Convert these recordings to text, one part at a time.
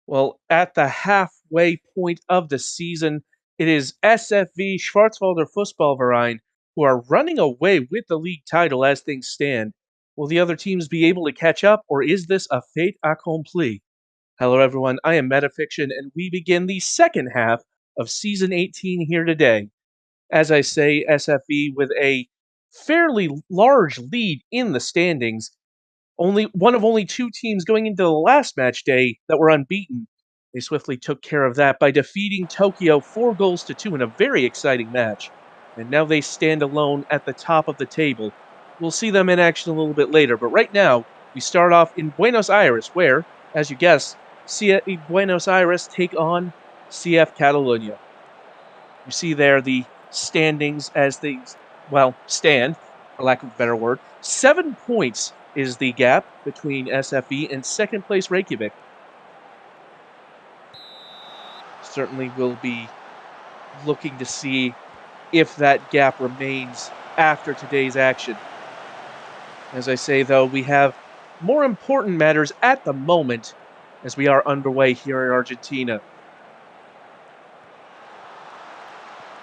Well, at the halfway point of the season, it is SFV Schwarzwälder Fußballverein who are running away with the league title as things stand. Will the other teams be able to catch up, or is this a fait accompli? Hello, everyone. I am Metafiction, and we begin the second half of Season 18 here today. As I say, SFV with a fairly large lead in the standings, only one of only two teams going into the last match day that were unbeaten. They swiftly took care of that by defeating Tokyo 4 goals to 2 in a very exciting match. And now they stand alone at the top of the table. We'll see them in action a little bit later, but right now, we start off in Buenos Aires, where, as you guessed, CF Buenos Aires take on CF Catalunya. You see there the standings as they, stand, for lack of a better word. 7 points is the gap between SFE and second place Reykjavik. Certainly will be looking to see if that gap remains after today's action. As I say, though, we have more important matters at the moment as we are underway here in Argentina.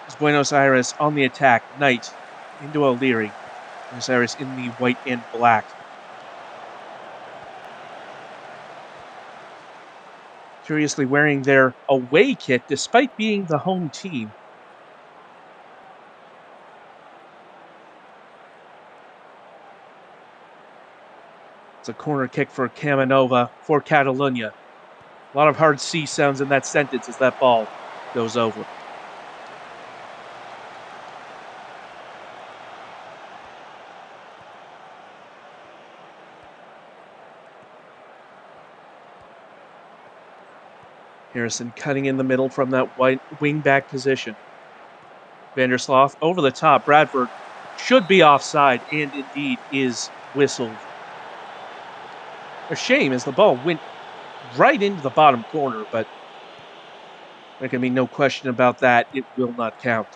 As Buenos Aires on the attack, Knight into O'Leary. Buenos Aires in the white and black. Curiously wearing their away kit despite being the home team. It's a corner kick for Camanova for Catalunya. A lot of hard C sounds in that sentence as that ball goes over. Harrison cutting in the middle from that wing back position. Vandersloot over the top. Bradford should be offside and indeed is whistled. A shame as the ball went right into the bottom corner, but there can be no question about that. It will not count.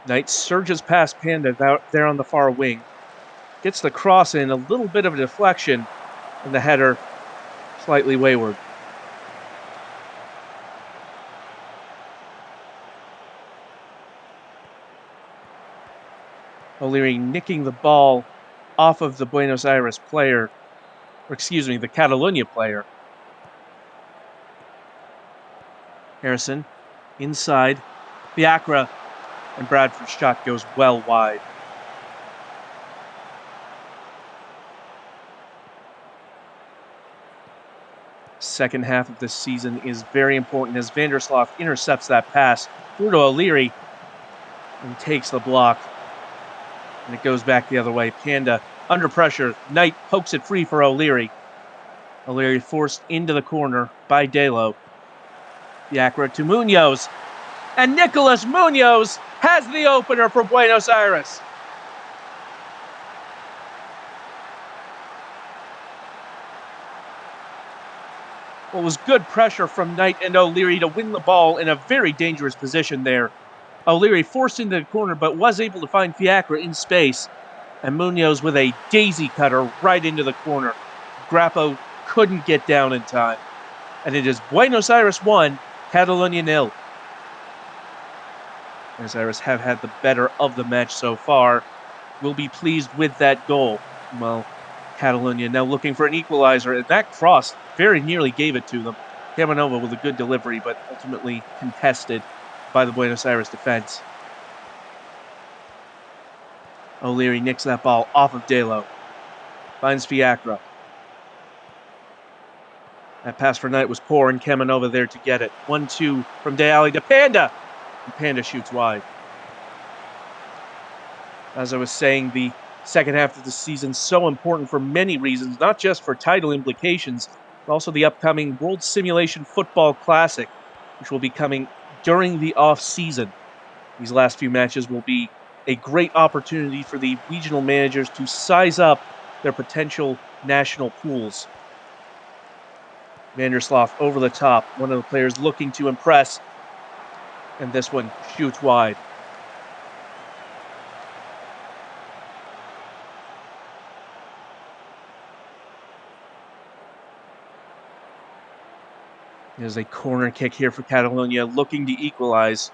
Knight surges past Panda there on the far wing. Gets the cross in, a little bit of a deflection, and the header slightly wayward. O'Leary nicking the ball off of the Buenos Aires player, the Catalunya player. Harrison inside. Biakra, and Bradford's shot goes well wide. Second half of this season is very important as Vandersloot intercepts that pass through to O'Leary and takes the block. And it goes back the other way. Panda under pressure. Knight pokes it free for O'Leary. O'Leary forced into the corner by Delo. Biakra to Munoz. And Nicolas Munoz has the opener for Buenos Aires. Well, it was good pressure from Knight and O'Leary to win the ball in a very dangerous position there. O'Leary forced into the corner, but was able to find Fiacre in space. And Munoz with a daisy cutter right into the corner. Grappo couldn't get down in time. And it is Buenos Aires 1, Catalunya 0. Buenos Aires have had the better of the match so far. Will be pleased with that goal. Well, Catalunya now looking for an equalizer, and that cross very nearly gave it to them. Camanova with a good delivery, but ultimately contested by the Buenos Aires defense. O'Leary nicks that ball off of Delo. Finds Fiacre. That pass for Knight was poor, and Camanova there to get it. 1-2 from De Ali to Panda. And Panda shoots wide. As I was saying, the second half of the season so important for many reasons, not just for title implications, but also the upcoming World Simulation Football Classic, which will be coming during the off-season. These last few matches will be a great opportunity for the regional managers to size up their potential national pools. Vandersloot over the top, one of the players looking to impress, and this one shoots wide. There's a corner kick here for Catalonia, looking to equalize.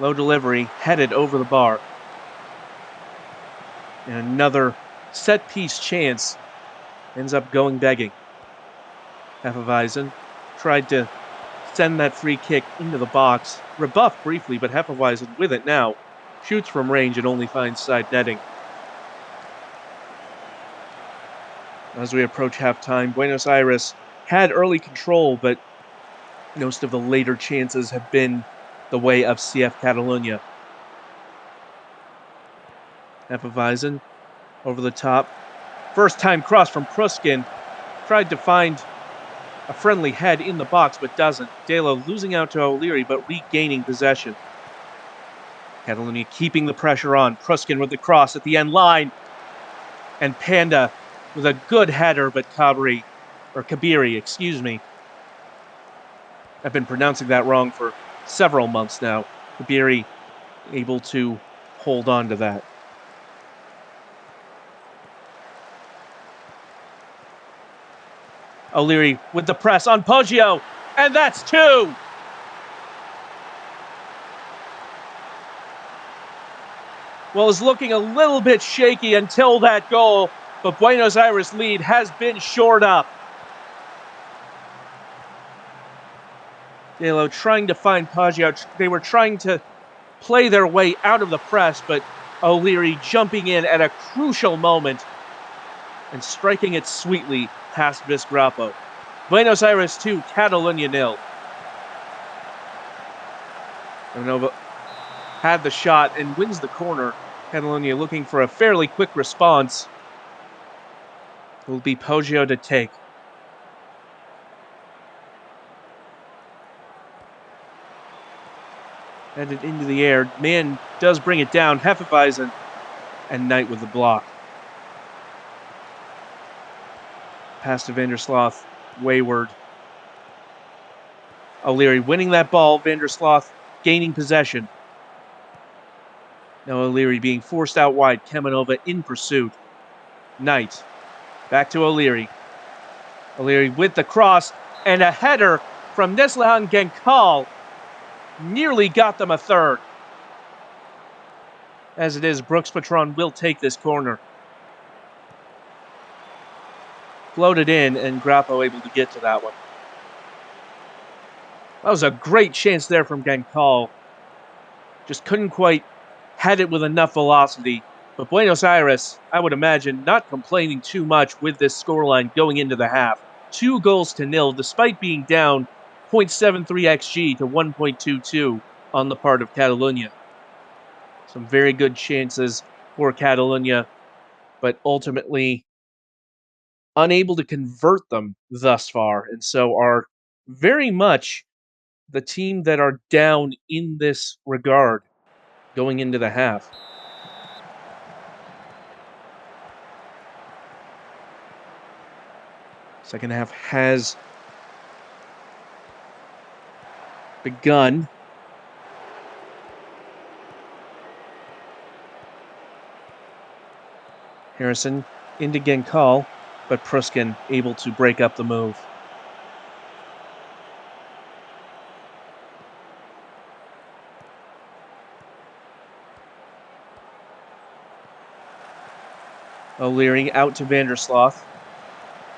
Low delivery, headed over the bar. And another set-piece chance ends up going begging. Hefeweizen tried to send that free kick into the box, rebuffed briefly, but Hefeweizen with it now shoots from range and only finds side netting. As we approach halftime, Buenos Aires had early control, but most of the later chances have been the way of CF Catalonia. Hefeweizen over the top. First time cross from Pruskin. Tried to find a friendly head in the box, but doesn't. Delo losing out to O'Leary, but regaining possession. Catalonia keeping the pressure on. Pruskin with the cross at the end line. And Panda with a good header, but Kabiri, excuse me. I've been pronouncing that wrong for several months now. Kabiri able to hold on to that. O'Leary with the press on Poggio, and that's 2! Well, it's looking a little bit shaky until that goal, but Buenos Aires' lead has been shored up. Delo trying to find Poggio. They were trying to play their way out of the press, but O'Leary jumping in at a crucial moment and striking it sweetly past Vizgrapo. Buenos Aires 2, Catalonia 0. Nova had the shot and wins the corner. Catalonia looking for a fairly quick response. It will be Poggio to take. Headed into the air. Man does bring it down. Hefeweizen and Knight with the block. Pass to Vandersloot. Wayward. O'Leary winning that ball. Vandersloot gaining possession. Now O'Leary being forced out wide. Kemenova in pursuit. Knight. Back to O'Leary. O'Leary with the cross and a header from Neslihan Genkal. Nearly got them a third. As it is, Brooks Patron will take this corner. Floated in, and Grappo able to get to that one. That was a great chance there from Genkal. Just couldn't quite head it with enough velocity. But Buenos Aires, I would imagine, not complaining too much with this scoreline going into the half. 2-0 despite being down 0.73 xG to 1.22 on the part of Catalonia. Some very good chances for Catalonia, but ultimately unable to convert them thus far, and so are very much the team that are down in this regard going into the half. Second half has begun. Harrison into Genkal, but Pruskin able to break up the move. O'Leary out to Vandersloot.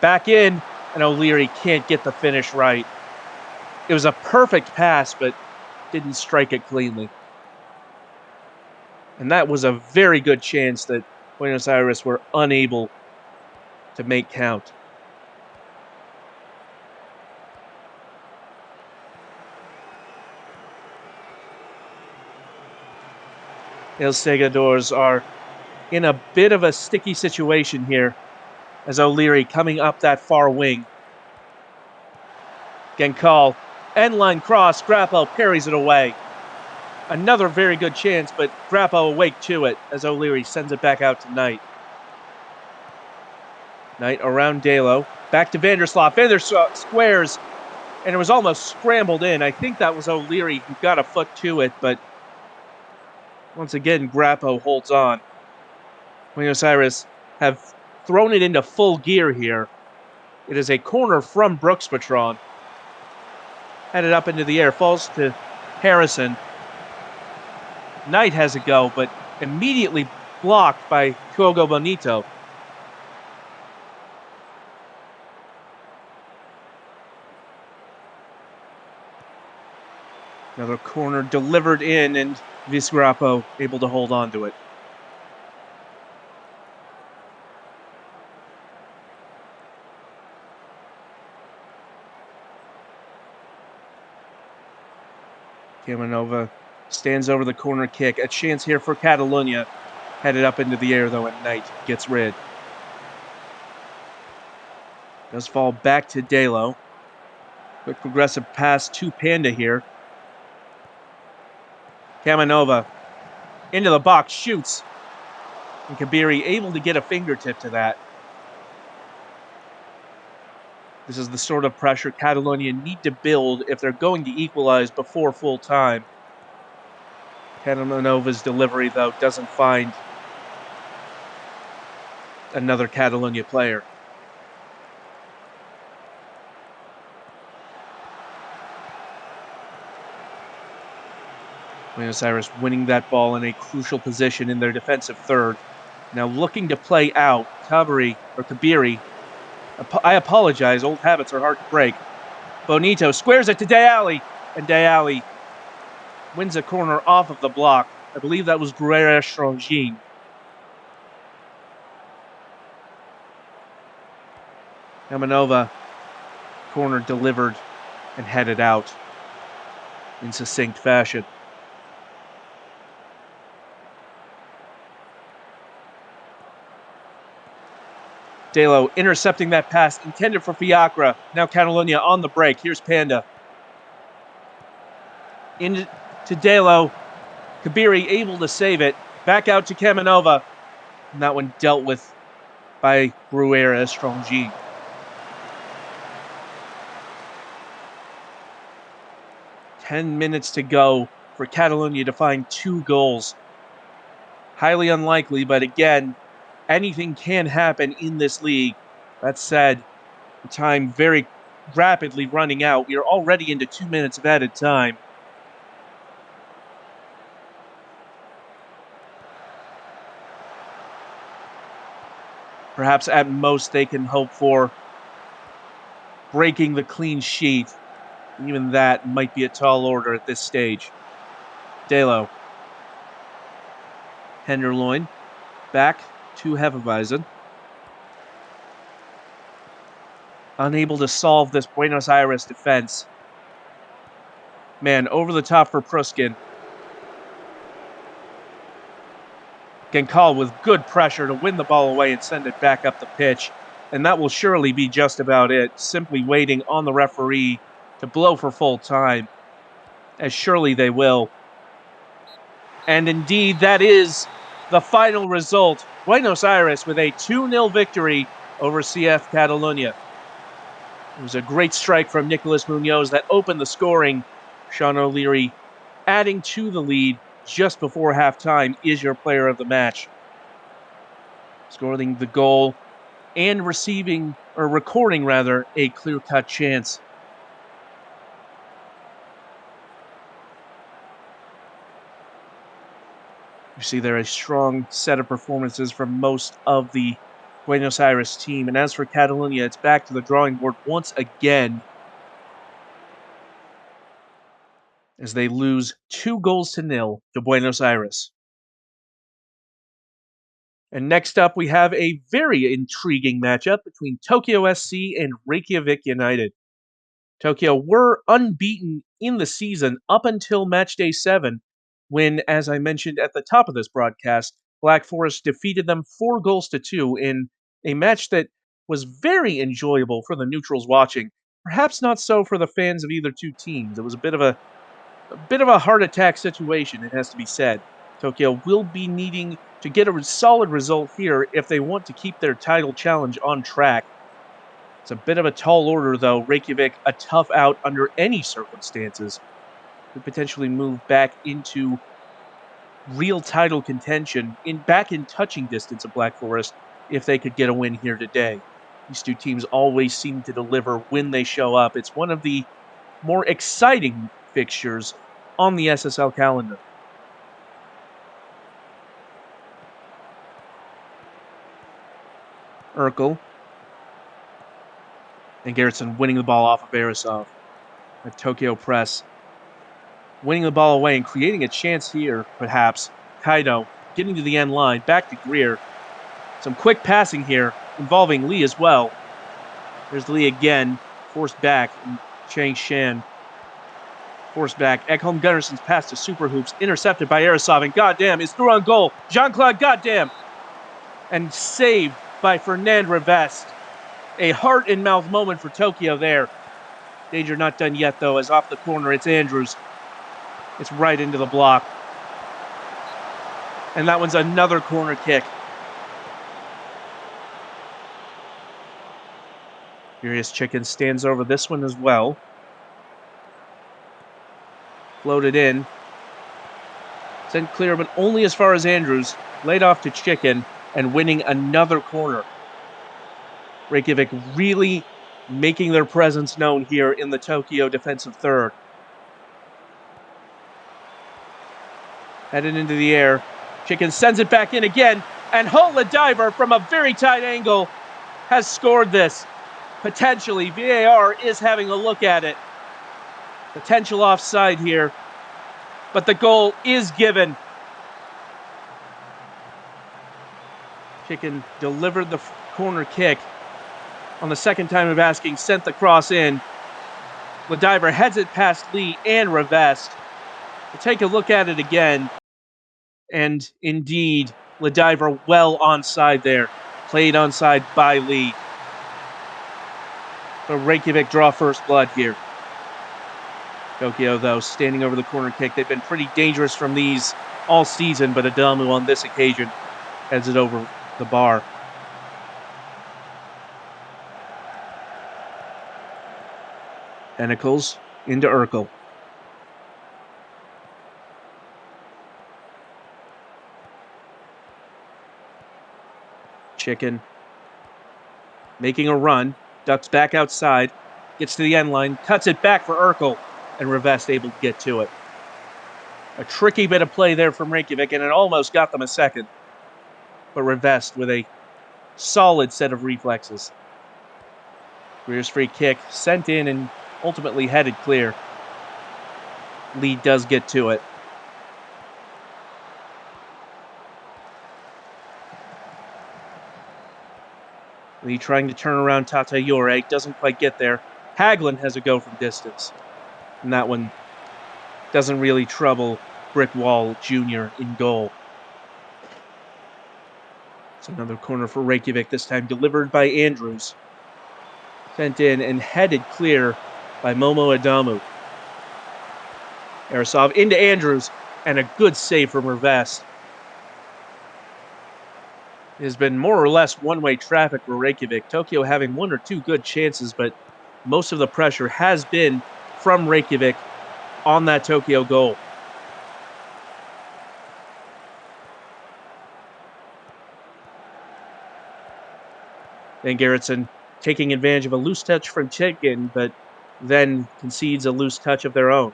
Back in, and O'Leary can't get the finish right. It was a perfect pass, but didn't strike it cleanly. And that was a very good chance that Buenos Aires were unable to make count. El Segadors are in a bit of a sticky situation here as O'Leary coming up that far wing. Genkal, end line cross, Grappo parries it away. Another very good chance, but Grappo awake to it as O'Leary sends it back out to Knight. Knight around Delo, back to Vandersloot. Vandersloot squares, and it was almost scrambled in. I think that was O'Leary who got a foot to it, but once again, Grappo holds on. Buenos Aires have thrown it into full gear here. It is a corner from Brooks Patron. Headed up into the air, falls to Harrison. Knight has a go, but immediately blocked by Hugo Bonito. Another corner delivered in, and Vizcarra able to hold on to it. Camanova stands over the corner kick. A chance here for Catalonia. Headed up into the air, though, and Knight gets rid. Does fall back to Delo. Quick progressive pass to Panda here. Camanova into the box, shoots. And Kabiri able to get a fingertip to that. This is the sort of pressure Catalonia need to build if they're going to equalize before full time. Camanova's delivery, though, doesn't find another Catalonia player. Buenos Aires winning that ball in a crucial position in their defensive third. Now looking to play out. Kabiri. I apologize, old habits are hard to break. Bonito squares it to Deali, and Deali wins a corner off of the block. I believe that was Guerrero Strongin. Camanova, corner delivered and headed out in succinct fashion. Delo intercepting that pass intended for Fiacra. Now Catalonia on the break. Here's Panda. Into Delo. Kabiri able to save it. Back out to Camanova. And that one dealt with by Gruera Strongin. "10 minutes to go for Catalonia to find 2 goals. Highly unlikely, but again, anything can happen in this league. That said, the time very rapidly running out. We are already into 2 minutes of added time. Perhaps at most they can hope for breaking the clean sheet. Even that might be a tall order at this stage. Delo. Henderloin. Back to Hefeweizen. Unable to solve this Buenos Aires defense. Man, over the top for Pruskin. Genkal with good pressure to win the ball away and send it back up the pitch. And that will surely be just about it. Simply waiting on the referee to blow for full time. As surely they will. And indeed, that is the final result. Buenos Aires with a 2-0 victory over CF Catalonia. It was a great strike from Nicolas Munoz that opened the scoring. Sean O'Leary adding to the lead just before halftime is your player of the match. Scoring the goal and recording a clear-cut chance. You see there a strong set of performances from most of the Buenos Aires team. And as for Catalonia, it's back to the drawing board once again as they lose 2-0 to Buenos Aires. And next up, we have a very intriguing matchup between Tokyo SC and Reykjavik United. Tokyo were unbeaten in the season up until Matchday 7, when, as I mentioned at the top of this broadcast, Black Forest defeated them 4-2 in a match that was very enjoyable for the neutrals watching. Perhaps not so for the fans of either two teams. It was a bit of a heart attack situation, it has to be said. Tokyo will be needing to get a solid result here if they want to keep their title challenge on track. It's a bit of a tall order, though. Reykjavik, a tough out under any circumstances, could potentially move back into real title contention, back in touching distance of Black Forest, if they could get a win here today. These two teams always seem to deliver when they show up. It's one of the more exciting fixtures on the SSL calendar. Urkel and Garrison winning the ball off of Arisov. A Tokyo press. Winning the ball away and creating a chance here, perhaps. Kaido getting to the end line, back to Greer. Some quick passing here, involving Lee as well. There's Lee again, forced back, and Chang Shan forced back. Ekholm Gunnarson's pass to Super Hoops, intercepted by Arisov, and goddamn, is through on goal. Jean-Claude, goddamn! And saved by Fernand Revest. A heart-and-mouth moment for Tokyo there. Danger not done yet, though, as off the corner, it's Andrews. It's right into the block. And that one's another corner kick. Furious Chicken stands over this one as well. Floated in. Sent clear, but only as far as Andrews. Laid off to Chicken and winning another corner. Reykjavik really making their presence known here in the Tokyo defensive third. Headed into the air. Chicken sends it back in again, and Holt, a diver from a very tight angle, has scored this. Potentially, VAR is having a look at it. Potential offside here, but the goal is given. Chicken delivered the corner kick on the second time of asking, sent the cross in. Ladiver heads it past Lee and Revest. We'll take a look at it again. And indeed, Ladiver well onside there. Played onside by Lee. So Reykjavik draw first blood here. Tokyo, though, standing over the corner kick. They've been pretty dangerous from these all season, but Adamu on this occasion heads it over the bar. Tentacles into Urkel. Chicken making a run, ducks back outside, gets to the end line, cuts it back for Urkel, and Revest able to get to it. A tricky bit of play there from Reykjavik, and it almost got them a second. But Revest with a solid set of reflexes. Greer's free kick sent in and ultimately headed clear. Lee does get to it. Lee trying to turn around Tata Yore, doesn't quite get there. Haglund has a go from distance. And that one doesn't really trouble Brickwall Jr. in goal. It's another corner for Reykjavik, this time delivered by Andrews. Sent in and headed clear by Momo Adamu. Arisov into Andrews, and a good save from Revest. It has been more or less one-way traffic for Reykjavik. Tokyo having one or two good chances, but most of the pressure has been from Reykjavik on that Tokyo goal. Van Gerritsen taking advantage of a loose touch from Chicken, but then concedes a loose touch of their own.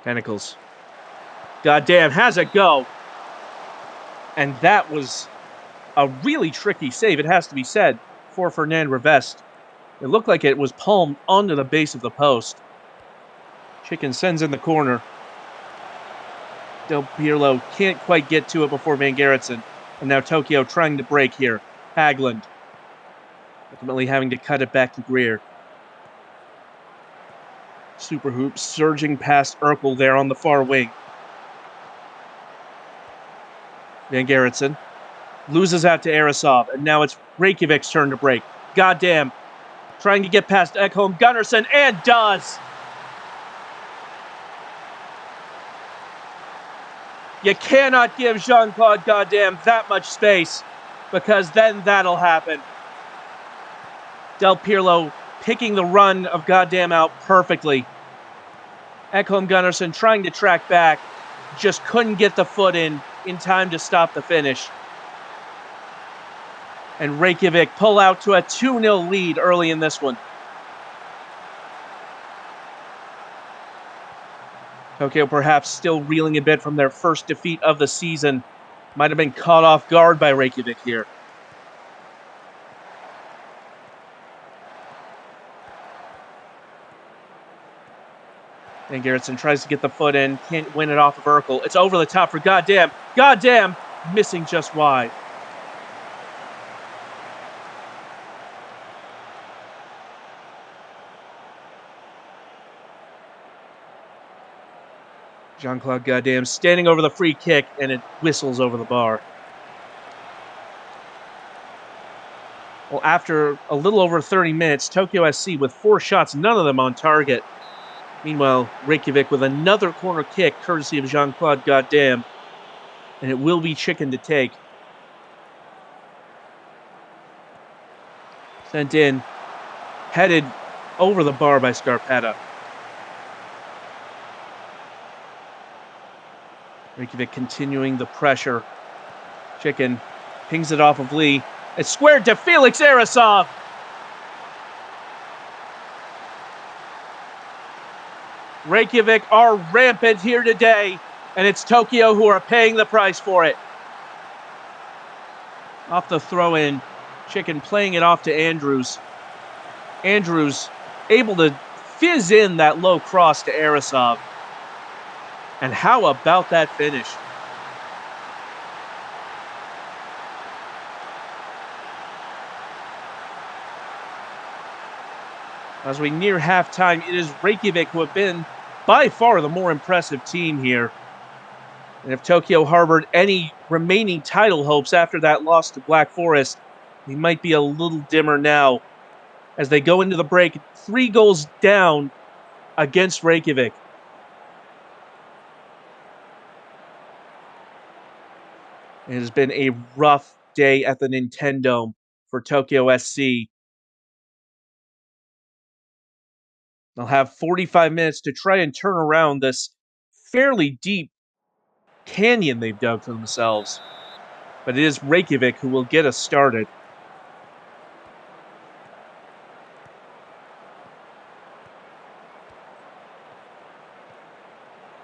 Tentacles. Goddamn, has a go. And that was a really tricky save, it has to be said, for Fernand Revest. It looked like it was palmed onto the base of the post. Chicken sends in the corner. Del Pirlo can't quite get to it before Van Gerritsen. And now Tokyo trying to break here. Haglund ultimately having to cut it back to Greer. Super Hoops surging past Urkel there on the far wing. Van Gerritsen loses out to Arisov, and now it's Reykjavik's turn to break. Goddamn. Trying to get past Ekholm Gunnarsson, and does! You cannot give Jean-Claude goddamn that much space, because then that'll happen. Del Pirlo picking the run of goddamn out perfectly. Ekholm Gunnarsson trying to track back, just couldn't get the foot in time to stop the finish. And Reykjavik pull out to a 2-0 lead early in this one. Tokyo perhaps still reeling a bit from their first defeat of the season. Might have been caught off guard by Reykjavik here. And Gerritsen tries to get the foot in, can't win it off of Urkel. It's over the top for Goddamn. Goddamn! Missing just wide. Jean-Claude Goddamn standing over the free kick, and it whistles over the bar. Well, after a little over 30 minutes, Tokyo SC with 4 shots, none of them on target. Meanwhile, Reykjavik with another corner kick, courtesy of Jean-Claude Goddamn, and it will be chicken to take. Sent in, headed over the bar by Scarpetta. Reykjavik continuing the pressure. Chicken pings it off of Lee. It's squared to Felix Arasov. Reykjavik are rampant here today, and it's Tokyo who are paying the price for it. Off the throw-in, Chicken playing it off to Andrews. Andrews able to fizz in that low cross to Arasov. And how about that finish? As we near halftime, it is Reykjavik who have been by far the more impressive team here. And if Tokyo harbored any remaining title hopes after that loss to Black Forest, they might be a little dimmer now as they go into the break 3 goals down against Reykjavik. It has been a rough day at the Nintendo for Tokyo SC. They'll have 45 minutes to try and turn around this fairly deep canyon they've dug for themselves. But it is Reykjavik who will get us started.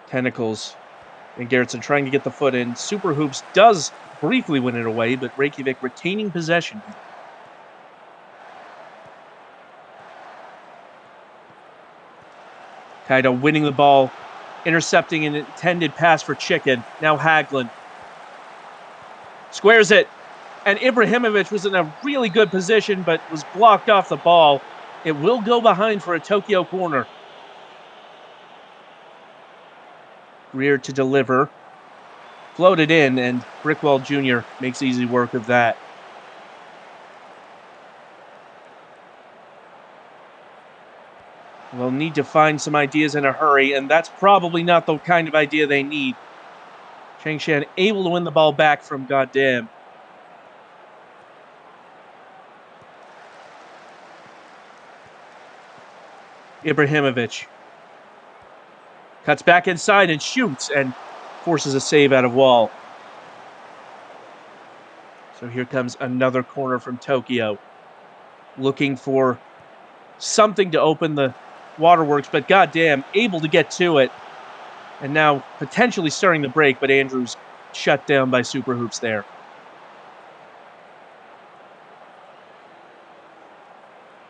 Tentacles and Gerritsen trying to get the foot in. Super Hoops does briefly win it away, but Reykjavik retaining possession. Kaido winning the ball, intercepting an intended pass for Chicken. Now Haglund squares it, and Ibrahimovic was in a really good position, but was blocked off the ball. It will go behind for a Tokyo corner. Greer to deliver. Floated in, and Brickwell Jr. makes easy work of that. They'll need to find some ideas in a hurry, and that's probably not the kind of idea they need. Changshan able to win the ball back from Goddamn. Ibrahimovic cuts back inside and shoots and forces a save out of Wall. So here comes another corner from Tokyo. Looking for something to open the waterworks, but Goddamn, able to get to it. And now potentially starting the break, but Andrews shut down by Super Hoops there.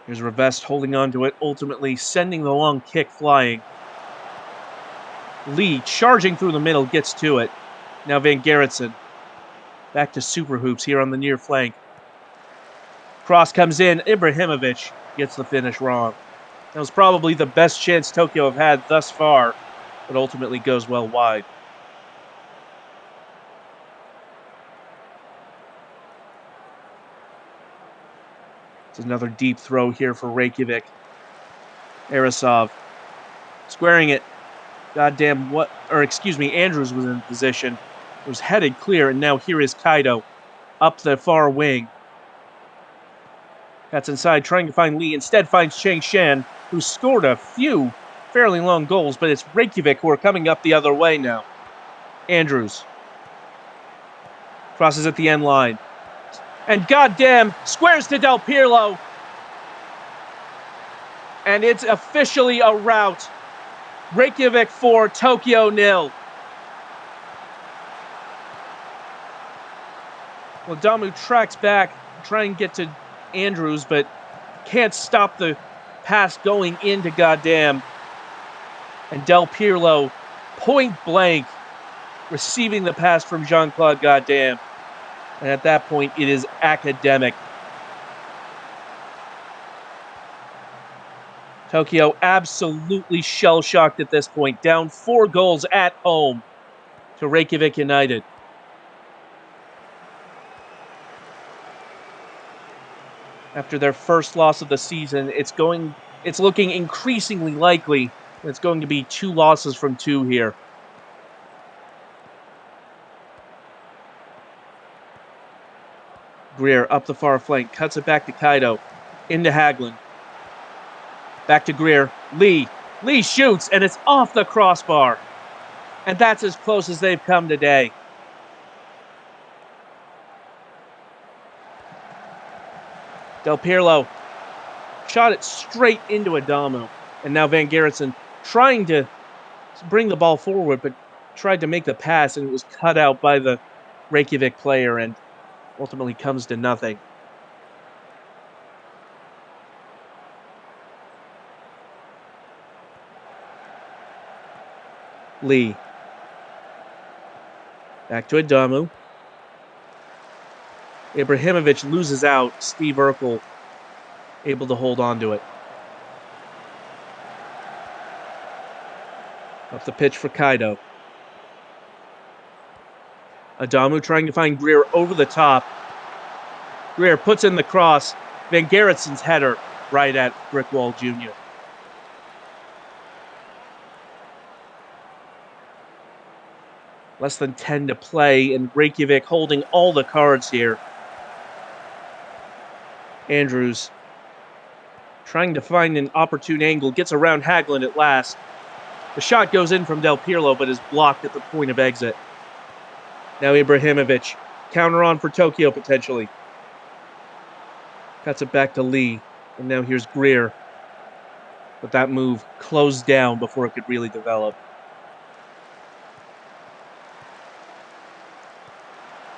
Here's Revest holding on to it, ultimately sending the long kick flying. Lee charging through the middle, gets to it. Now Van Gerritsen. Back to Super Hoops here on the near flank. Cross comes in. Ibrahimovic gets the finish wrong. That was probably the best chance Tokyo have had thus far, but ultimately goes well wide. It's another deep throw here for Reykjavik. Arasov squaring it. Goddamn what, or excuse me, Andrews was in position. It was headed clear, and now here is Kaido up the far wing. That's inside, trying to find Lee. Instead finds Chang Shan, who scored a few fairly long goals, but it's Reykjavik who are coming up the other way now. Andrews crosses at the end line. And goddamn, squares to Del Pirlo. And it's officially a rout. Reykjavik 4, Tokyo 0. Well, Damu tracks back, trying to get to Andrews, but can't stop the pass going into goddamn. And Del Pirlo, point blank, receiving the pass from Jean-Claude Goddamn. And at that point, it is academic. Tokyo absolutely shell-shocked at this point, down 4 goals at home to Reykjavik United. After their first loss of the season, it's looking increasingly likely that it's going to be 2 losses from 2 here. Greer up the far flank, cuts it back to Kaido, into Haglund. Back to Greer. Lee shoots, and it's off the crossbar. And that's as close as they've come today. Del Pirlo shot it straight into Adamu. And now Van Gerritsen trying to bring the ball forward, but tried to make the pass, and it was cut out by the Reykjavik player and ultimately comes to nothing. Lee. Back to Adamu. Ibrahimovic loses out. Steve Urkel able to hold on to it. Up the pitch for Kaido. Adamu trying to find Greer over the top. Greer puts in the cross. Van Gerritsen's header right at Brickwall Jr. Less than 10 to play, and Reykjavik holding all the cards here. Andrews trying to find an opportune angle, gets around Haglund at last. The shot goes in from Del Pirlo, but is blocked at the point of exit. Now Ibrahimovic, counter on for Tokyo potentially. Cuts it back to Lee, and now here's Greer. But that move closed down before it could really develop.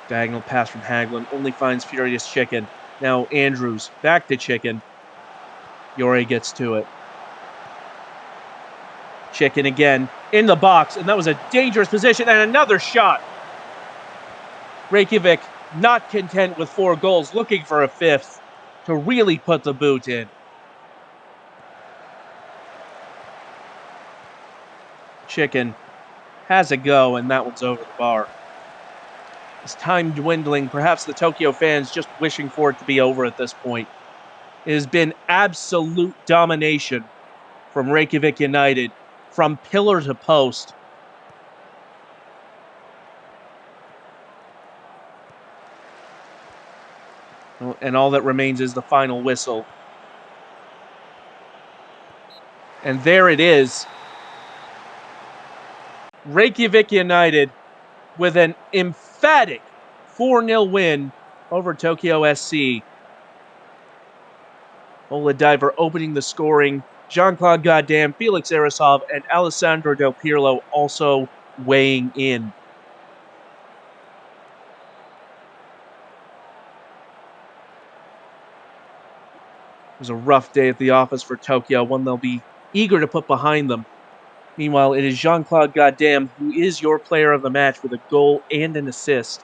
Diagonal pass from Haglund only finds Furious Chicken. Now Andrews, back to Chicken. Yori gets to it. Chicken again, in the box, and that was a dangerous position, and another shot. Reykjavik not content with 4 goals, looking for a 5th to really put the boot in. Chicken has a go, and that one's over the bar. As time dwindling, perhaps the Tokyo fans just wishing for it to be over at this point. It has been absolute domination from Reykjavik United, from pillar to post. And all that remains is the final whistle. And there it is. Reykjavik United with an emphatic 4-0 win over Tokyo SC. Ola Diver opening the scoring. Jean-Claude Goddamn, Felix Arasov, and Alessandro Del Pirlo also weighing in. It was a rough day at the office for Tokyo, one they'll be eager to put behind them. Meanwhile, it is Jean-Claude Goddamn who is your player of the match with a goal and an assist.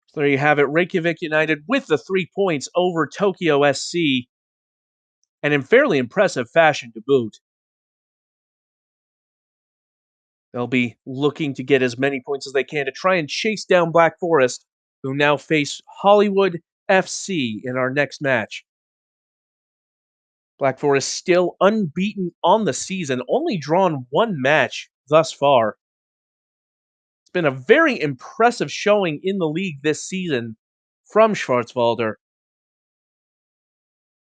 So there you have it, Reykjavik United with the 3 points over Tokyo SC, and in fairly impressive fashion to boot. They'll be looking to get as many points as they can to try and chase down Black Forest, who now face Hollywood FC in our next match. Black Forest still unbeaten on the season, only drawn 1 match thus far. It's been a very impressive showing in the league this season from Schwarzwalder.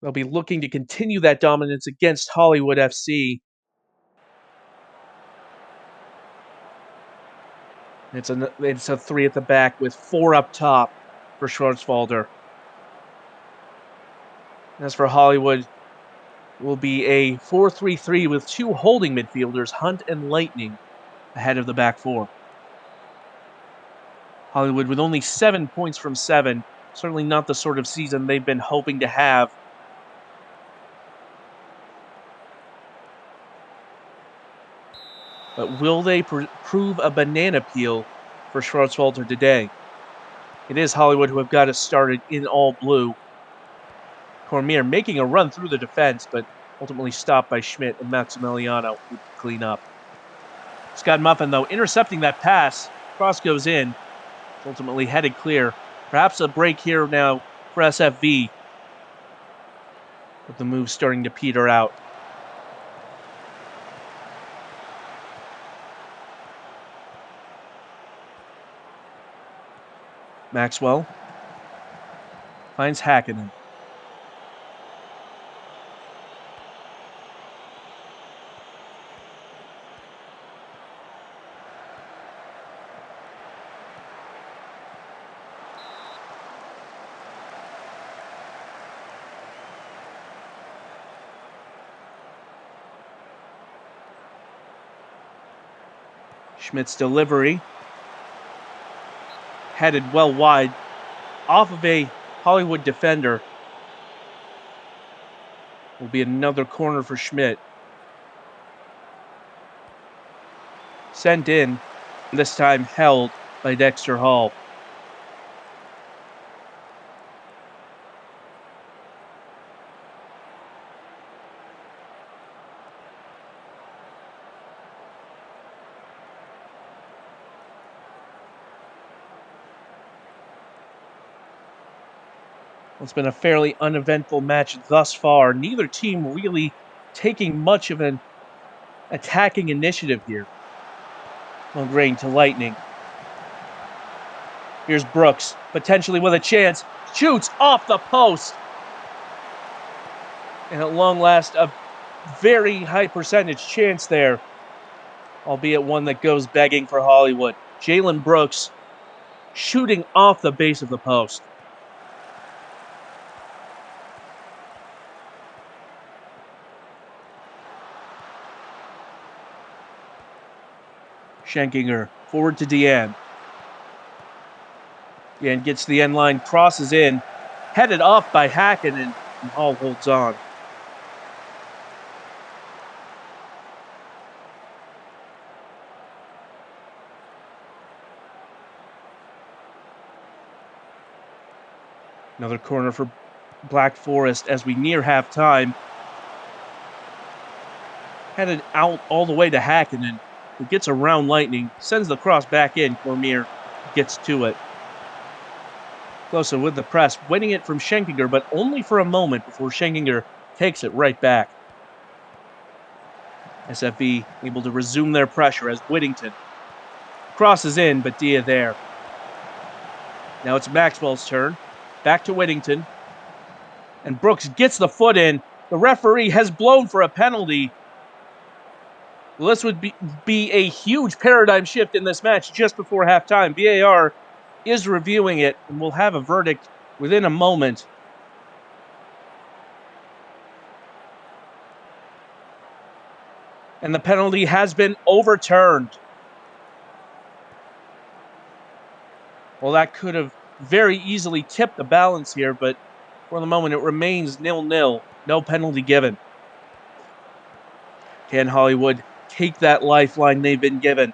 They'll be looking to continue that dominance against Hollywood FC. It's a 3 at the back with 4 up top for Schwarzwalder. As for Hollywood, it will be a 4-3-3 with 2 holding midfielders, Hunt and Lightning, ahead of the back 4. Hollywood with only 7 points from 7, certainly not the sort of season they've been hoping to have. But will they prove a banana peel for Schwarzwalder today? It is Hollywood who have got us started in all blue. Cormier making a run through the defense, but ultimately stopped by Schmidt and Maximiliano, who clean up. Scott Muffin, though, intercepting that pass. Cross goes in. It's ultimately headed clear. Perhaps a break here now for SFV. But the move's starting to peter out. Maxwell finds Hakkinen. Schmidt's delivery. Headed well wide. Off of a Hollywood defender. Will be another corner for Schmidt. Sent in, this time held by Dexter Hall. It's been a fairly uneventful match thus far. Neither team really taking much of an attacking initiative here. Mulgrain to Lightning. Here's Brooks, potentially with a chance. Shoots off the post. And at long last, a very high percentage chance there. Albeit one that goes begging for Hollywood. Jalen Brooks shooting off the base of the post. Schenkinger forward to Deanne. Deanne gets to the end line, crosses in, headed off by Hakkinen, and Hall holds on. Another corner for Black Forest as we near halftime. Headed out all the way to Hakkinen, who gets around Lightning, sends the cross back in. Cormier gets to it. Closer with the press, winning it from Schenkinger, but only for a moment before Schenkinger takes it right back. SFV able to resume their pressure as Whittington crosses in, but Dia there. Now it's Maxwell's turn. Back to Whittington. And Brooks gets the foot in. The referee has blown for a penalty. Well, this would be a huge paradigm shift in this match just before halftime. VAR is reviewing it, and we'll have a verdict within a moment. And the penalty has been overturned. Well, that could have very easily tipped the balance here, but for the moment it remains 0-0. No penalty given. Can Hollywood take that lifeline they've been given?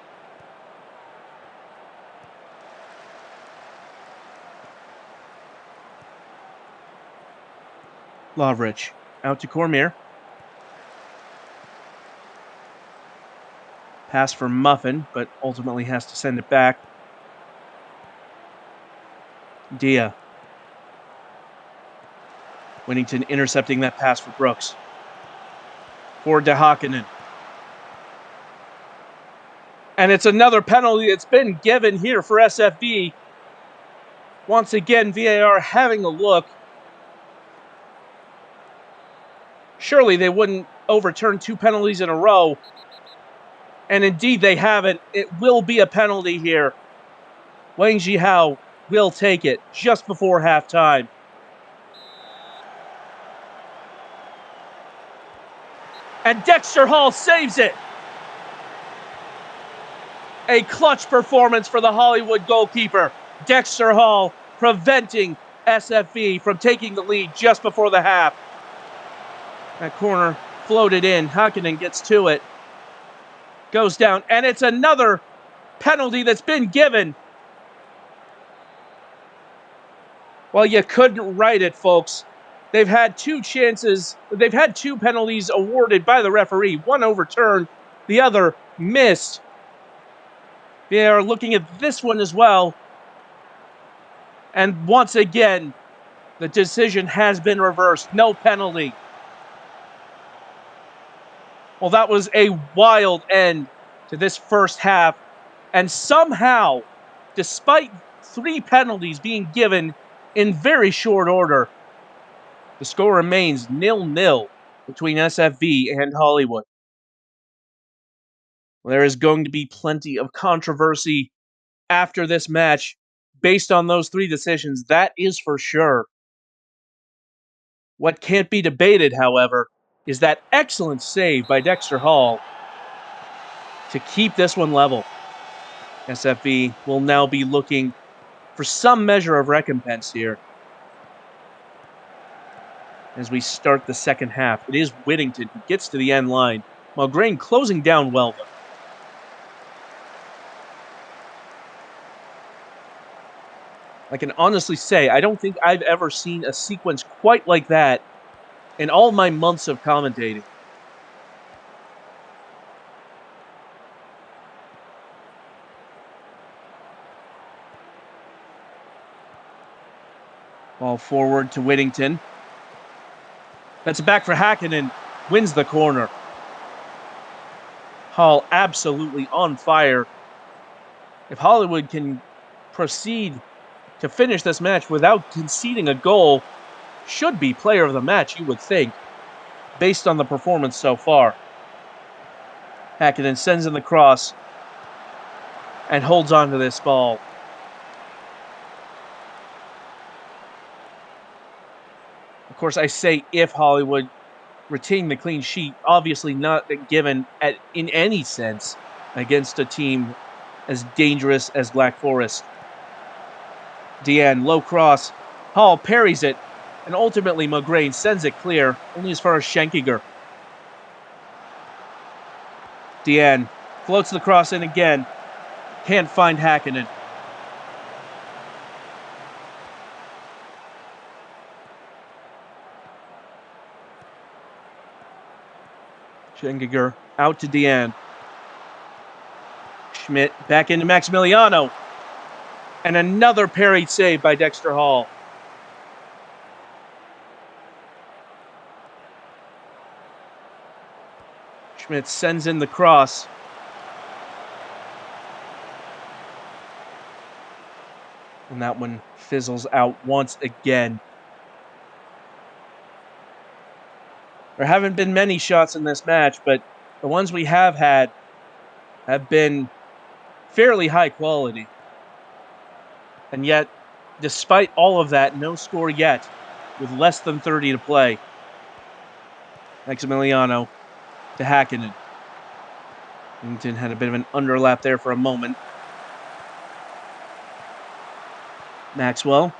Lovrich out to Cormier. Pass for Muffin, but ultimately has to send it back. Dia. Whittington intercepting that pass for Brooks. Forward to Hakkinen. And it's another penalty that's been given here for SFV. Once again, VAR having a look. Surely they wouldn't overturn 2 penalties in a row. And indeed they haven't. It will be a penalty here. Wang Jihao will take it just before halftime. And Dexter Hall saves it. A clutch performance for the Hollywood goalkeeper. Dexter Hall preventing SFV from taking the lead just before the half. That corner floated in. Hakkinen gets to it. Goes down. And it's another penalty that's been given. Well, you couldn't write it, folks. They've had two chances. They've had two penalties awarded by the referee. One overturned, the other missed. They are looking at this one as well. And once again, the decision has been reversed. No penalty. Well, that was a wild end to this first half. And somehow, despite three penalties being given in very short order, the score remains 0-0 between SFV and Hollywood. There is going to be plenty of controversy after this match based on those three decisions, that is for sure. What can't be debated, however, is that excellent save by Dexter Hall to keep this one level. SFV will now be looking for some measure of recompense here as we start the second half. It is Whittington who gets to the end line. Mulgrane closing down well, though. I can honestly say I don't think I've ever seen a sequence quite like that in all my months of commentating. Ball forward to Whittington. That's back for Hakkinen. Wins the corner. Hall absolutely on fire. If Hollywood can proceed to finish this match without conceding a goal, should be player of the match, you would think, based on the performance so far. Hakkinen sends in the cross and holds on to this ball. Of course, I say if Hollywood retain the clean sheet, obviously not given in any sense against a team as dangerous as Black Forest. Deanne, low cross. Hall parries it, and ultimately Mulgrane sends it clear, only as far as Schenkiger. Deanne floats the cross in again. Can't find Hakkinen. Schenkiger out to Deanne. Schmidt back into Maximiliano. And another parried save by Dexter Hall. Schmidt sends in the cross. And that one fizzles out once again. There haven't been many shots in this match, but the ones we have had have been fairly high quality. And yet, despite all of that, no score yet, with less than 30 to play. Maximiliano to Hakkinen. Whittington had a bit of an underlap there for a moment. Maxwell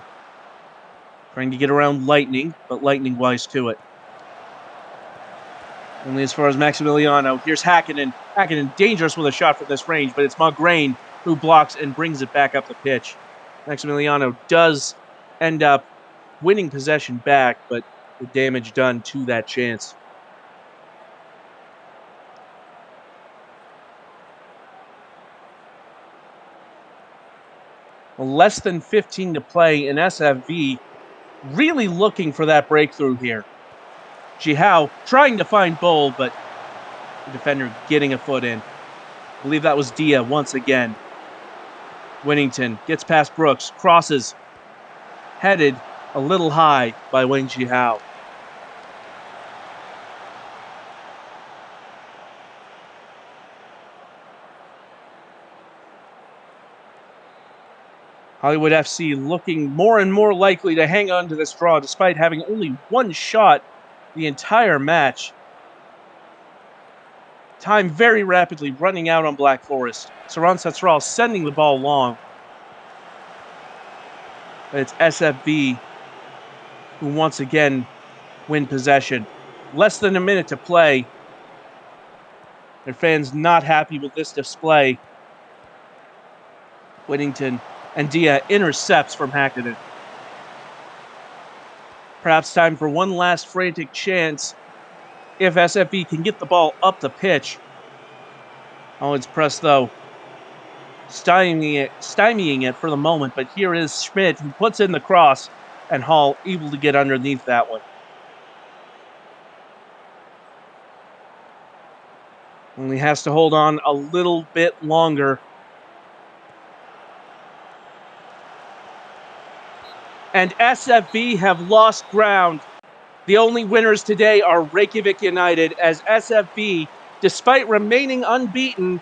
trying to get around Lightning, but Lightning wise to it. Only as far as Maximiliano. Here's Hakkinen. Hakkinen dangerous with a shot from this range, but it's Mulgrane who blocks and brings it back up the pitch. Maximiliano does end up winning possession back, but the damage done to that chance. Less than 15 to play, in SFV really looking for that breakthrough here. Jihao trying to find Bowl, but the defender getting a foot in. I believe that was Dia once again. Whittington gets past Brooks, crosses, headed a little high by Wang Jihao. Hollywood FC looking more and more likely to hang on to this draw despite having only one shot the entire match. Time very rapidly running out on Black Forest. Saran Satsral sending the ball long. But it's SFV who once again win possession. Less than a minute to play. Their fans not happy with this display. Whittington and Dia intercepts from Hackney. Perhaps time for one last frantic chance if SFV can get the ball up the pitch. Holland's press, though, stymieing it for the moment, but here is Schmidt who puts in the cross, and Hall able to get underneath that one. Only has to hold on a little bit longer. And SFV have lost ground. The only winners today are Reykjavik United, as SFV, despite remaining unbeaten,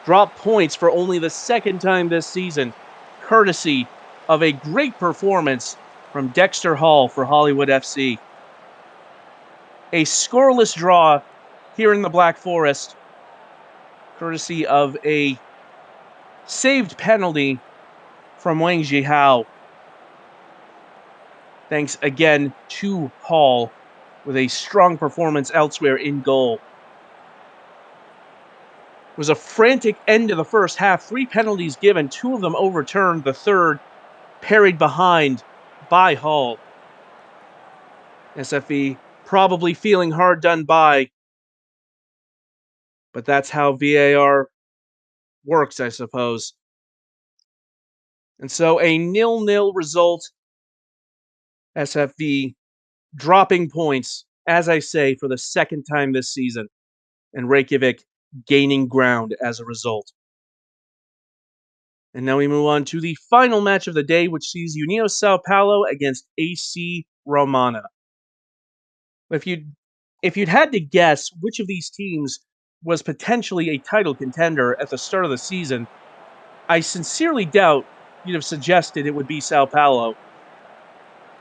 drop points for only the second time this season, courtesy of a great performance from Dexter Hall for Hollywood FC. A scoreless draw here in the Black Forest, courtesy of a saved penalty from Wang Jihao. Thanks again to Hall with a strong performance elsewhere in goal. It was a frantic end to the first half. 3 penalties given, 2 of them overturned, the third parried behind by Hall. SFE probably feeling hard done by, but that's how VAR works, I suppose. And so a 0-0 result, SFV dropping points, as I say, for the second time this season, and Reykjavik gaining ground as a result. And now we move on to the final match of the day, which sees União Sao Paulo against AC Romana. If you'd had to guess which of these teams was potentially a title contender at the start of the season, I sincerely doubt you'd have suggested it would be Sao Paulo.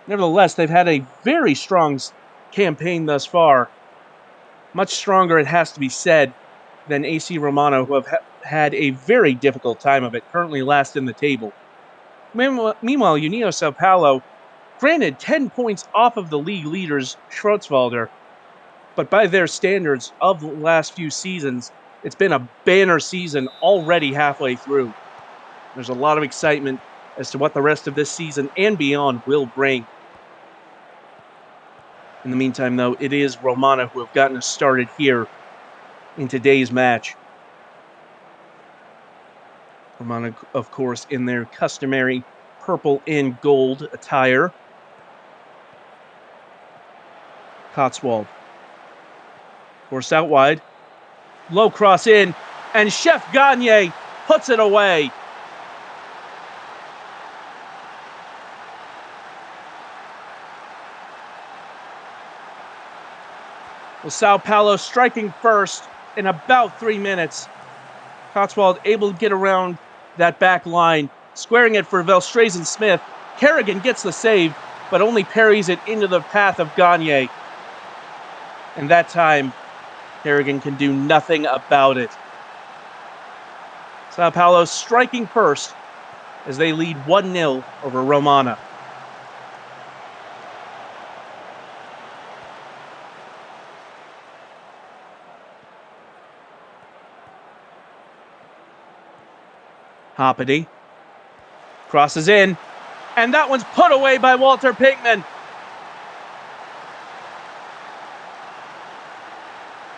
Nevertheless, they've had a very strong campaign thus far. Much stronger, it has to be said, than AC Romano, who have had a very difficult time of it, currently last in the table. Meanwhile, União Sao Paulo, granted 10 points off of the league leaders, Schwarzwalder, but by their standards of the last few seasons, it's been a banner season already halfway through. There's a lot of excitement as to what the rest of this season and beyond will bring. In the meantime, though, it is Romana who have gotten us started here in today's match. Romana, of course, in their customary purple and gold attire. Cotswold. Forced out wide. Low cross in, and Chef Gagne puts it away. Well, Sao Paulo striking first in about 3 minutes. Cotswold able to get around that back line, squaring it for Velstrazen Smith. Kerrigan gets the save, but only parries it into the path of Gagne. And that time, Kerrigan can do nothing about it. Sao Paulo striking first as they lead 1-0 over Romana. Hoppity crosses in, and that one's put away by Walter Pinkman.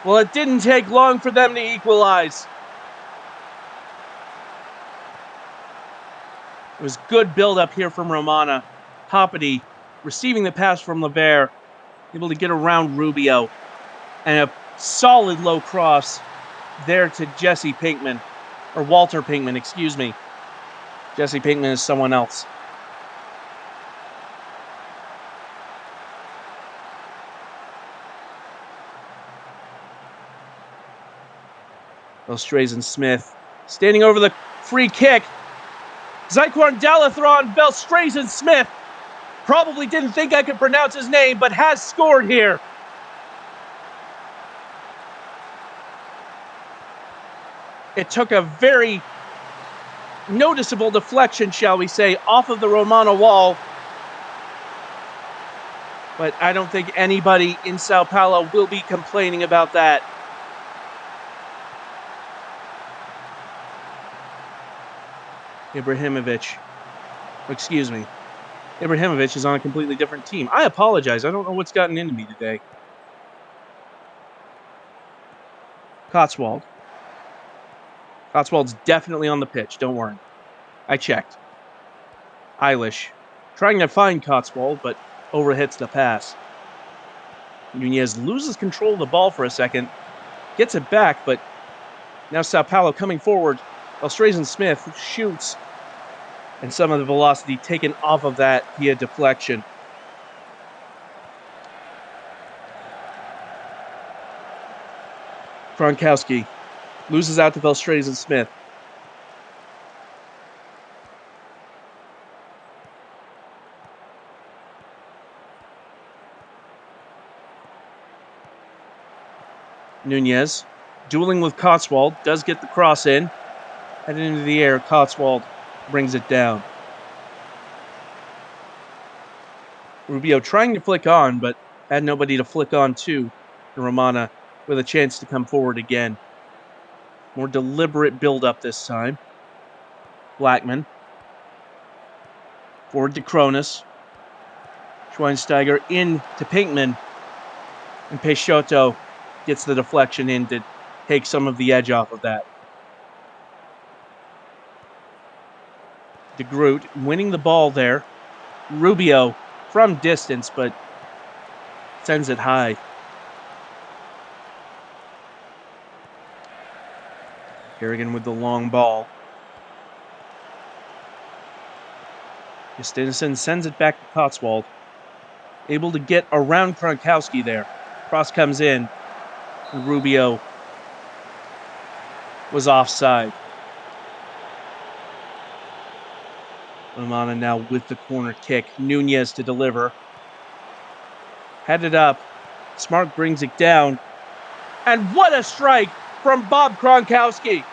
Well, it didn't take long for them to equalize. It was good build-up here from Romana. Hoppity receiving the pass from Levere, able to get around Rubio, and a solid low cross there to Jesse Pinkman, or Walter Pinkman, excuse me. Jesse Pinkman is someone else. Velstrazen Smith standing over the free kick. Zyquan Dalathron Belstrazen Smith probably didn't think I could pronounce his name, but has scored here. It took a very noticeable deflection, shall we say, off of the Romana wall. But I don't think anybody in Sao Paulo will be complaining about that. Ibrahimovic is on a completely different team. I apologize. I don't know what's gotten into me today. Cotswold. Cotswold's definitely on the pitch. Don't worry. I checked. Eilish. Trying to find Cotswold, but overhits the pass. Nunez loses control of the ball for a second. Gets it back, but now Sao Paulo coming forward. Belstrazen Smith shoots. And some of the velocity taken off of that via deflection. Gronkowski loses out to Belstrazen Smith. Nunez, dueling with Cotswold, does get the cross in. Headed into the air, Cotswold brings it down. Rubio trying to flick on, but had nobody to flick on to. And Romana with a chance to come forward again. More deliberate build-up this time. Blackman. Forward to Cronus. Schweinsteiger in to Pinkman. And Peixoto gets the deflection in to take some of the edge off of that. De Groot winning the ball there. Rubio from distance, but sends it high. Kerrigan with the long ball. Justinson sends it back to Cotswold. Able to get around Gronkowski there. Cross comes in. And Rubio was offside. Romana now with the corner kick. Nunez to deliver. Headed up. Smart brings it down. And what a strike from Bob Gronkowski.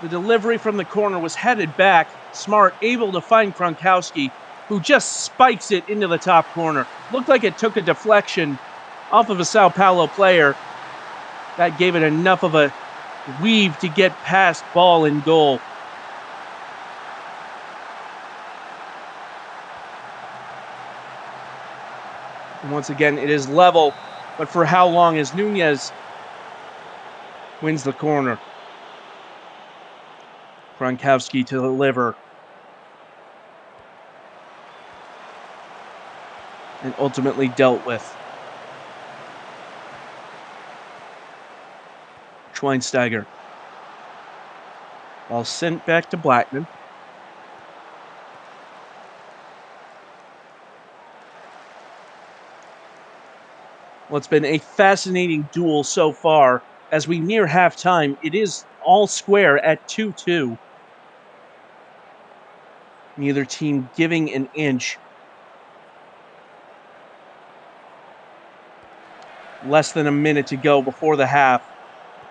The delivery from the corner was headed back. Smart able to find Gronkowski, who just spikes it into the top corner. Looked like it took a deflection off of a Sao Paulo player. That gave it enough of a weave to get past ball in goal. And once again, it is level, but for how long as Nunez wins the corner? Gronkowski to deliver. And ultimately dealt with. Schweinsteiger. Ball sent back to Blackman. Well, it's been a fascinating duel so far. As we near halftime, it is all square at 2-2. Neither team giving an inch. Less than a minute to go before the half.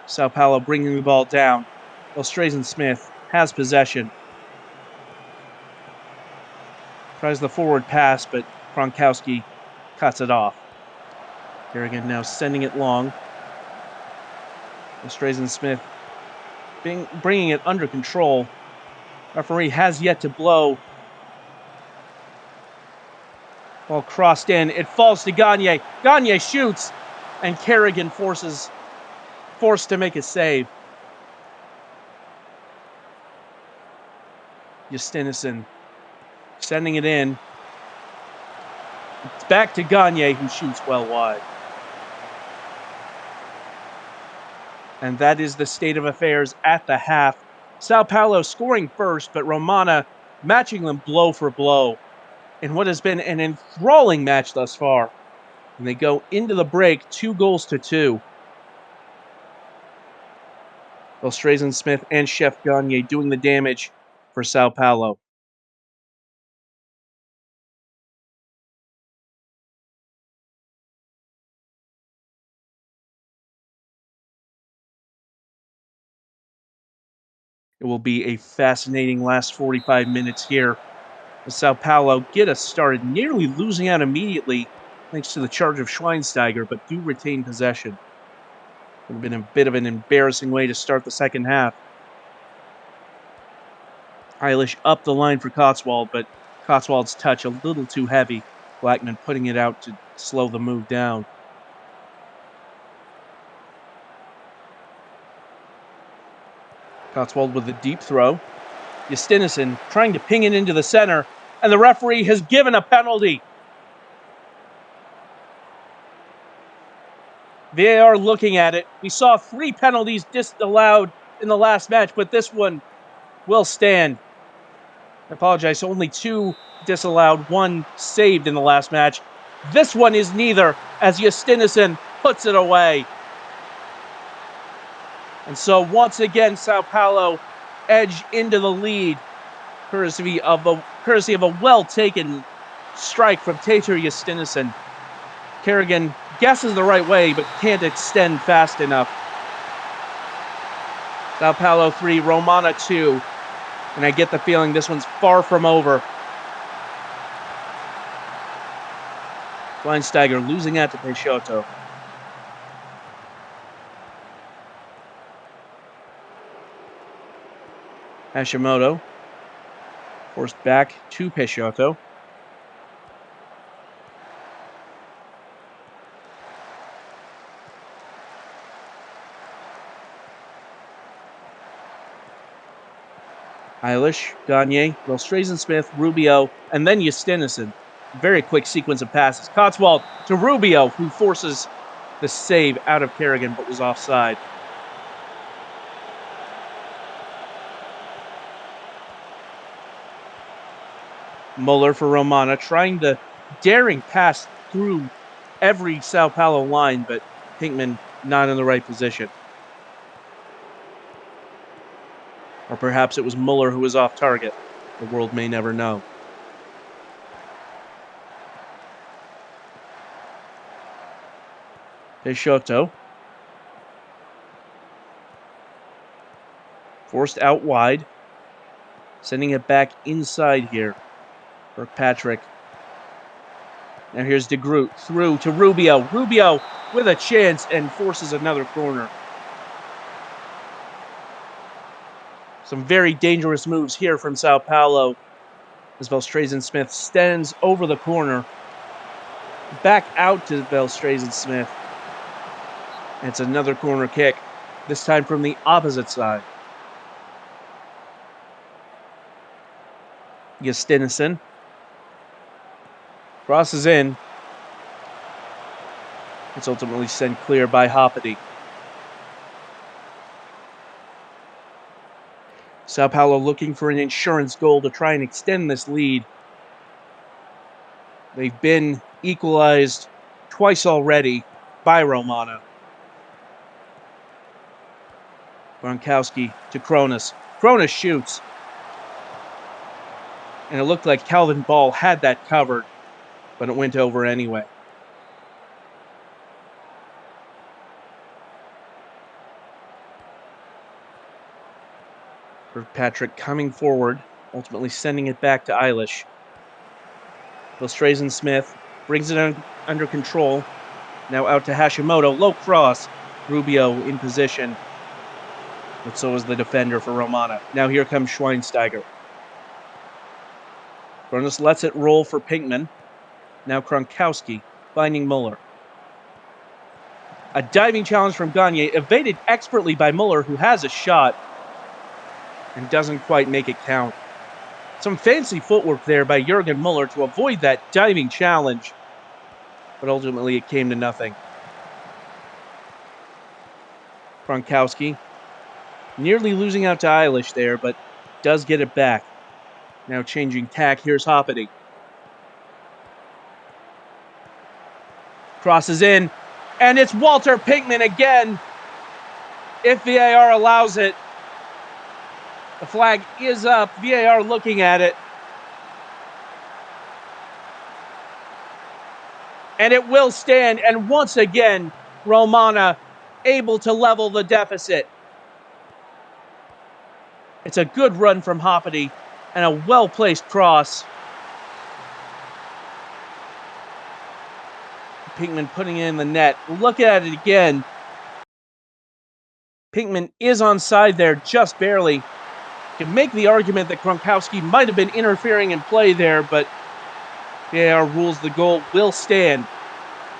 Sao Paulo bringing the ball down. Belstrazen Smith has possession. Tries the forward pass, but Gronkowski cuts it off. Kerrigan now sending it long. Belstrazen Smith bringing it under control. Referee has yet to blow. Ball crossed in. It falls to Gagne. Gagne shoots, and Kerrigan forced to make a save. Justinson sending it in. It's back to Gagne, who shoots well wide. And that is the state of affairs at the half. Sao Paulo scoring first, but Romana matching them blow for blow in what has been an enthralling match thus far. And they go into the break 2-2. Belstrazen-Smith and Chef Gagne doing the damage for Sao Paulo. It will be a fascinating last 45 minutes here as Sao Paulo get us started, nearly losing out immediately thanks to the charge of Schweinsteiger, but do retain possession. Would have been a bit of an embarrassing way to start the second half. Eilish up the line for Cotswold, but Cotswold's touch a little too heavy. Blackman putting it out to slow the move down. Cotswold with a deep throw. Justinison trying to ping it into the center, and the referee has given a penalty. VAR looking at it. We saw 3 penalties disallowed in the last match, but this one will stand. I apologize, only 2 disallowed, 1 saved in the last match. This one is neither, as Justinison puts it away. And so once again, Sao Paulo edge into the lead, courtesy of a well-taken strike from Tater Justinison. Kerrigan guesses the right way, but can't extend fast enough. Sao Paulo 3, Romana 2. And I get the feeling this one's far from over. Schweinsteiger losing out to Peixoto. Hashimoto forced back to Peixoto. Eilish, Gagne, Belstrazen-Smith, Rubio, and then Justinison. Very quick sequence of passes. Cotswold to Rubio, who forces the save out of Kerrigan, but was offside. Muller for Romana, trying to daring pass through every Sao Paulo line, but Pinkman not in the right position. Or perhaps it was Muller who was off target. The world may never know. Peixoto forced out wide, sending it back inside here. Kirkpatrick. Now here's De Groot through to Rubio. Rubio with a chance and forces another corner. Some very dangerous moves here from Sao Paulo as Belstrazen-Smith stands over the corner. Back out to Belstrazen-Smith. It's another corner kick, this time from the opposite side. Justinison crosses in. It's ultimately sent clear by Hoppity. Sao Paulo looking for an insurance goal to try and extend this lead. They've been equalized twice already by Romana. Gronkowski to Cronus. Cronus shoots. And it looked like Calvin Ball had that covered, but it went over anyway. Kirkpatrick coming forward, ultimately sending it back to Eilish. Belstrazen-Smith brings it under control. Now out to Hashimoto. Low cross. Rubio in position. But so is the defender for Romana. Now here comes Schweinsteiger. Cronus lets it roll for Pinkman. Now Gronkowski finding Muller. A diving challenge from Gagne, evaded expertly by Muller, who has a shot and doesn't quite make it count. Some fancy footwork there by Jurgen Muller to avoid that diving challenge, but ultimately it came to nothing. Gronkowski nearly losing out to Eilish there, but does get it back. Now changing tack, here's Hoppity. Crosses in, and it's Walter Pinkman again. If VAR allows it, the flag is up. VAR looking at it. And it will stand. And once again, Romana able to level the deficit. It's a good run from Hoppity and a well-placed cross. Pinkman putting it in the net. Look at it again. Pinkman is onside there, just barely. You can make the argument that Gronkowski might have been interfering in play there, but VAR rules the goal will stand.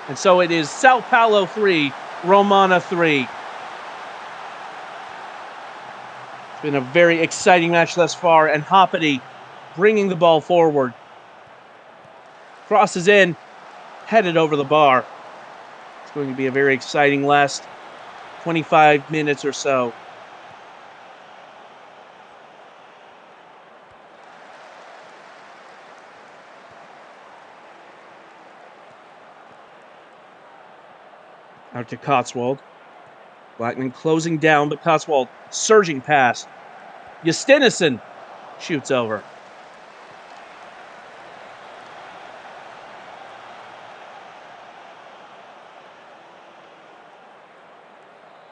And so it is Sao Paulo 3, Romana 3. It's been a very exciting match thus far, and Hoppity bringing the ball forward. Crosses in, headed over the bar. It's going to be a very exciting last 25 minutes or so. Out to Cotswold. Blackman closing down, but Cotswold surging past. Justinison shoots over.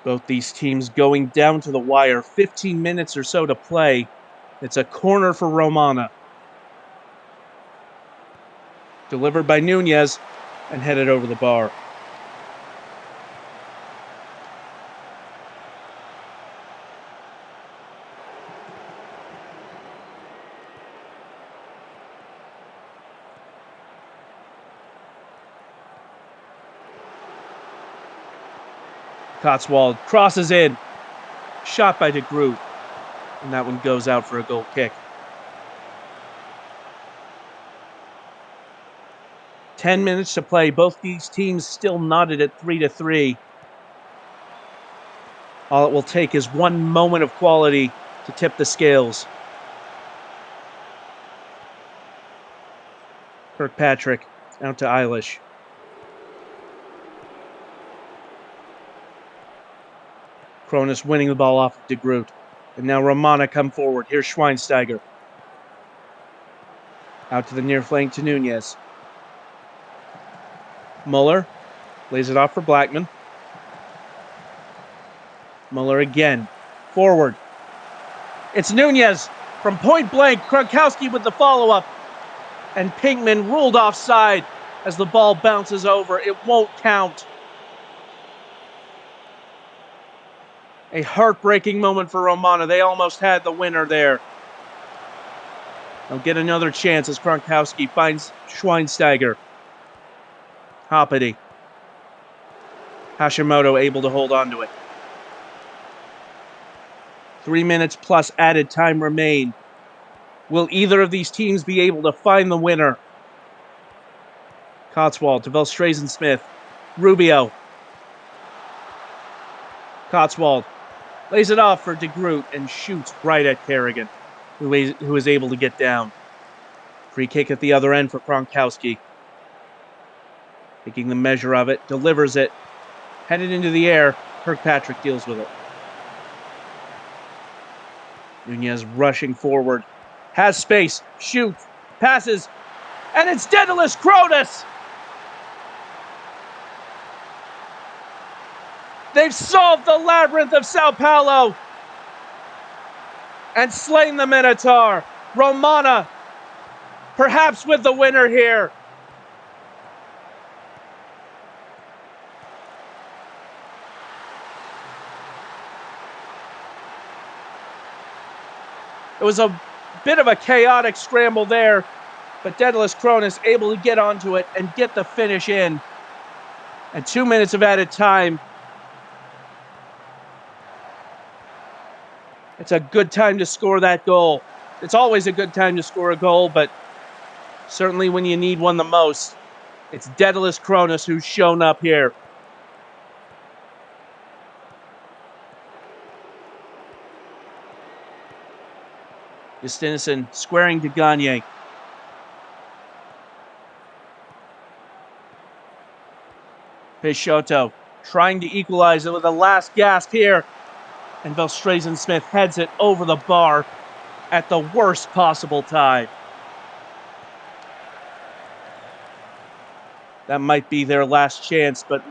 Both these teams going down to the wire. 15 minutes or so to play. It's a corner for Romana. Delivered by Nunez and headed over the bar. Cotswold crosses in. Shot by DeGroot. And that one goes out for a goal kick. 10 minutes to play. Both these teams still knotted at 3-3. All it will take is one moment of quality to tip the scales. Kirkpatrick out to Eilish. Cronus winning the ball off of DeGroot. And now Romana come forward. Here's Schweinsteiger. Out to the near flank to Nunez. Muller lays it off for Blackman. Muller again. Forward. It's Nunez from point blank. Gronkowski with the follow-up. And Pinkman ruled offside as the ball bounces over. It won't count. A heartbreaking moment for Romana. They almost had the winner there. They'll get another chance as Gronkowski finds Schweinsteiger. Hoppity. Hashimoto able to hold on to it. 3 minutes plus added time remain. Will either of these teams be able to find the winner? Cotswold to Velstrazen-Smith. Rubio. Cotswold lays it off for DeGroot and shoots right at Kerrigan, who is able to get down. Free kick at the other end for Gronkowski. Taking the measure of it, delivers it. Headed into the air, Kirkpatrick deals with it. Nunez rushing forward. Has space, shoots, passes, and it's Daedalus Cronus! They've solved the labyrinth of Sao Paulo and slain the Minotaur. Romana, perhaps with the winner here. It was a bit of a chaotic scramble there, but Daedalus Cronus able to get onto it and get the finish in. And 2 minutes of added time. It's a good time to score that goal. It's always a good time to score a goal, but certainly when you need one the most, it's Daedalus Cronus who's shown up here. Justinison squaring to Gagne. Peixoto trying to equalize it with a last gasp here, and Velstrazen Smith heads it over the bar at the worst possible time. That might be their last chance, but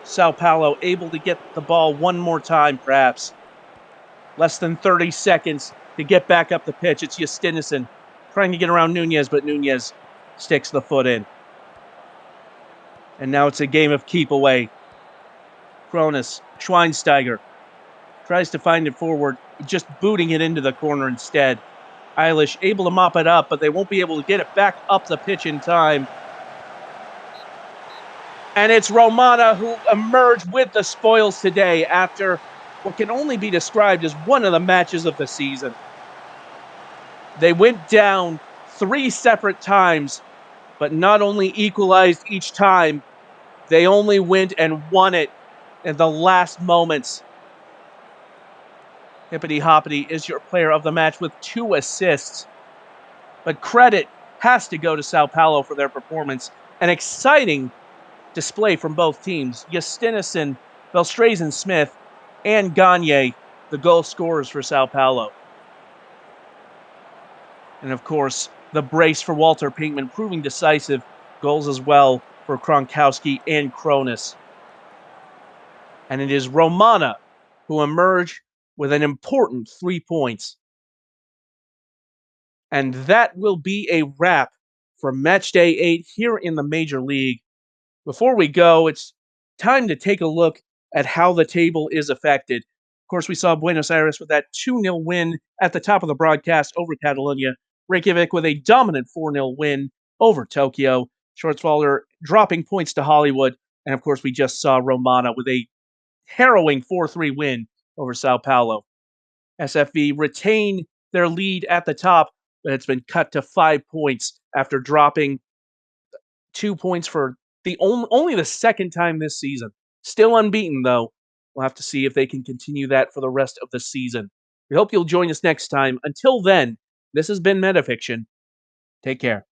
Sao Paulo able to get the ball one more time, perhaps. Less than 30 seconds to get back up the pitch. It's Justinison trying to get around Nunez, but Nunez sticks the foot in. And now it's a game of keep away. Cronus, Schweinsteiger tries to find it forward, just booting it into the corner instead. Eilish able to mop it up, but they won't be able to get it back up the pitch in time. And it's Romana who emerged with the spoils today after what can only be described as one of the matches of the season. They went down 3 separate times, but not only equalized each time, they only went and won it in the last moments. Hippity Hoppity is your player of the match with 2 assists. But credit has to go to Sao Paulo for their performance. An exciting display from both teams. Justinison, Velstrazen Smith, and Gagne, the goal scorers for Sao Paulo. And of course, the brace for Walter Pinkman proving decisive. Goals as well for Kronkowski and Cronus. And it is Romana who emerge with an important 3 points. And that will be a wrap for Matchday 8 here in the Major League. Before we go, it's time to take a look at how the table is affected. Of course, we saw Buenos Aires with that 2-0 win at the top of the broadcast over Catalonia. Reykjavik with a dominant 4-0 win over Tokyo. Schwarzwälder dropping points to Hollywood. And of course, we just saw Romana with a harrowing 4-3 win over Sao Paulo. SFV retain their lead at the top, but it's been cut to 5 points after dropping 2 points for only the second time this season. Still unbeaten, though. We'll have to see if they can continue that for the rest of the season. We hope you'll join us next time. Until then, this has been Metafiction. Take care.